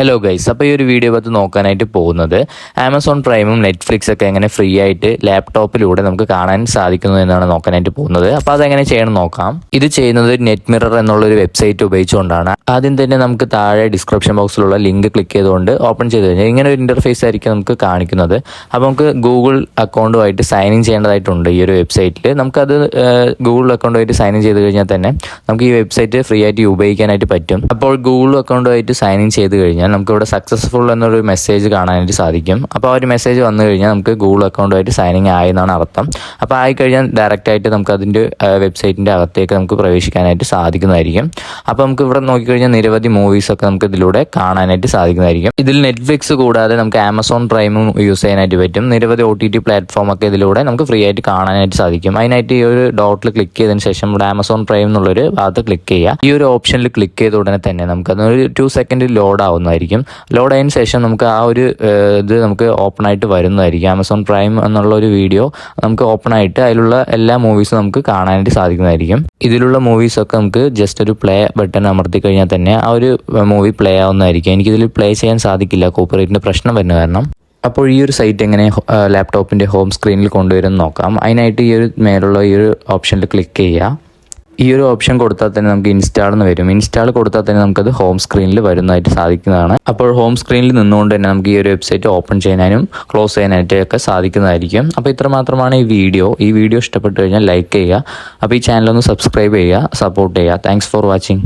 Hello guys, അപ്പോൾ ഈ ഒരു വീഡിയോ പറ്റി നോക്കാനായിട്ട് പോകുന്നത് ആമസോൺ പ്രൈമും നെറ്റ്ഫ്ലിക്സ് ഒക്കെ എങ്ങനെ ഫ്രീ ആയിട്ട് ലാപ്ടോപ്പിലൂടെ നമുക്ക് കാണാൻ സാധിക്കുന്നു എന്നാണ് നോക്കാനായിട്ട് പോകുന്നത്. അപ്പോൾ അതെങ്ങനെ ചെയ്യണം നോക്കാം. ഇത് ചെയ്യുന്നത് നെറ്റ് മിറർ എന്നുള്ളൊരു വെബ്സൈറ്റ് ഉപയോഗിച്ചുകൊണ്ടാണ്. ആദ്യം തന്നെ നമുക്ക് താഴെ ഡിസ്ക്രിപ്ഷൻ ബോക്സിലുള്ള ലിങ്ക് ക്ലിക്ക് ചെയ്തുകൊണ്ട് ഓപ്പൺ ചെയ്ത് കഴിഞ്ഞാൽ ഇങ്ങനെ ഒരു ഇൻ്റർഫേസ് ആയിരിക്കും നമുക്ക് കാണിക്കുന്നത്. അപ്പോൾ നമുക്ക് ഗൂഗിൾ അക്കൗണ്ടുമായിട്ട് സൈൻ ഇൻ ചെയ്യേണ്ടതായിട്ടുണ്ട് ഈ ഒരു വെബ്സൈറ്റിൽ. നമുക്കത് ഗൂഗിൾ അക്കൗണ്ടുമായിട്ട് സൈൻ ഇൻ ചെയ്ത് കഴിഞ്ഞാൽ തന്നെ നമുക്ക് ഈ വെബ്സൈറ്റ് ഫ്രീ ആയിട്ട് ഉപയോഗിക്കാനായിട്ട് പറ്റും. അപ്പോൾ ഗൂഗിൾ അക്കൗണ്ടുമായിട്ട് സൈൻ ഇൻ ചെയ്ത് കഴിഞ്ഞാൽ നമുക്ക് ഇവിടെ സക്സസ്ഫുൾ എന്നൊരു മെസ്സേജ് കാണാനായിട്ട് സാധിക്കും. അപ്പോൾ ആ ഒരു മെസ്സേജ് വന്നു കഴിഞ്ഞാൽ നമുക്ക് ഗൂഗിൾ അക്കൗണ്ടുമായിട്ട് സൈനിങ് ആയെന്നാണ് അർത്ഥം. അപ്പോൾ ആയിക്കഴിഞ്ഞാൽ ഡയറക്റ്റായിട്ട് നമുക്ക് അതിൻ്റെ വെബ്സൈറ്റിൻ്റെ അകത്തേക്ക് നമുക്ക് പ്രവേശിക്കാനായിട്ട് സാധിക്കുന്നതായിരിക്കും. അപ്പോൾ നമുക്ക് ഇവിടെ നോക്കിക്കഴിഞ്ഞാൽ നിരവധി മൂവീസൊക്കെ നമുക്ക് ഇതിലൂടെ കാണാനായിട്ട് സാധിക്കുന്നതായിരിക്കും. ഇതിൽ നെറ്റ്ഫ്ലിക്സ് കൂടാതെ നമുക്ക് ആമസോൺ പ്രൈമും യൂസ് ചെയ്യാനായിട്ട് പറ്റും. നിരവധി OTT പ്ലാറ്റ്ഫോമൊക്കെ ഇതിലൂടെ നമുക്ക് ഫ്രീ ആയിട്ട് കാണാനായിട്ട് സാധിക്കും. അതിനായിട്ട് ഈ ഒരു ഡോട്ടിൽ ക്ലിക്ക് ചെയ്തതിന് ശേഷം ഇവിടെ ആമസോൺ പ്രൈം എന്നുള്ളൊരു ഭാഗത്ത് ക്ലിക്ക് ചെയ്യുക. ഈ ഒരു ഓപ്ഷനിൽ ക്ലിക്ക് ചെയ്ത ഉടനെ തന്നെ നമുക്കതൊരു 2 സെക്കൻഡിൽ ലോഡ് ആവുന്നതായിരിക്കും. ലോഡ് ആയതിനു ശേഷം നമുക്ക് ആ ഒരു ഇത് നമുക്ക് ഓപ്പൺ ആയിട്ട് വരുന്നതായിരിക്കും. ആമസോൺ പ്രൈം എന്നുള്ള ഒരു വീഡിയോ നമുക്ക് ഓപ്പൺ ആയിട്ട് അതിലുള്ള എല്ലാ മൂവീസും നമുക്ക് കാണാനായിട്ട് സാധിക്കുന്നതായിരിക്കും. ഇതിലുള്ള മൂവീസൊക്കെ നമുക്ക് ജസ്റ്റ് ഒരു പ്ലേ ബട്ടൺ അമർത്തി കഴിഞ്ഞാൽ തന്നെ ആ ഒരു മൂവി പ്ലേ ആവുന്നതായിരിക്കും. എനിക്കിതിൽ പ്ലേ ചെയ്യാൻ സാധിക്കില്ല, കോപ്പിറൈറ്റിൻ്റെ പ്രശ്നം വരുന്ന കാരണം. അപ്പോൾ ഈ ഒരു സൈറ്റ് എങ്ങനെ ലാപ്ടോപ്പിൻ്റെ ഹോം സ്ക്രീനിൽ കൊണ്ടുവരുമെന്ന് നോക്കാം. അതിനായിട്ട് ഈ ഒരു മേലുള്ള ഈ ഒരു ഓപ്ഷനിൽ ക്ലിക്ക് ചെയ്യുക. ഈ ഒരു ഓപ്ഷൻ കൊടുത്താൽ തന്നെ നമുക്ക് ഇൻസ്റ്റാൾ എന്ന് വരും. ഇൻസ്റ്റാൾ കൊടുത്താൽ തന്നെ നമുക്കത് ഹോം സ്ക്രീനിൽ വരുന്നതായിട്ട് സാധിക്കുന്നതാണ്. അപ്പോൾ ഹോം സ്ക്രീനിൽ നിന്നുകൊണ്ട് തന്നെ നമുക്ക് ഈ ഒരു വെബ്സൈറ്റ് ഓപ്പൺ ചെയ്യാനും ക്ലോസ് ചെയ്യാനായിട്ടൊക്കെ സാധിക്കുന്നതായിരിക്കും. അപ്പോൾ ഇത്ര മാത്രമാണ് ഈ വീഡിയോ ഇഷ്ടപ്പെട്ടു കഴിഞ്ഞാൽ ലൈക്ക് ചെയ്യുക. അപ്പോൾ ഈ ചാനലൊന്ന് സബ്സ്ക്രൈബ് ചെയ്യുക, സപ്പോർട്ട് ചെയ്യുക. Thanks for watching.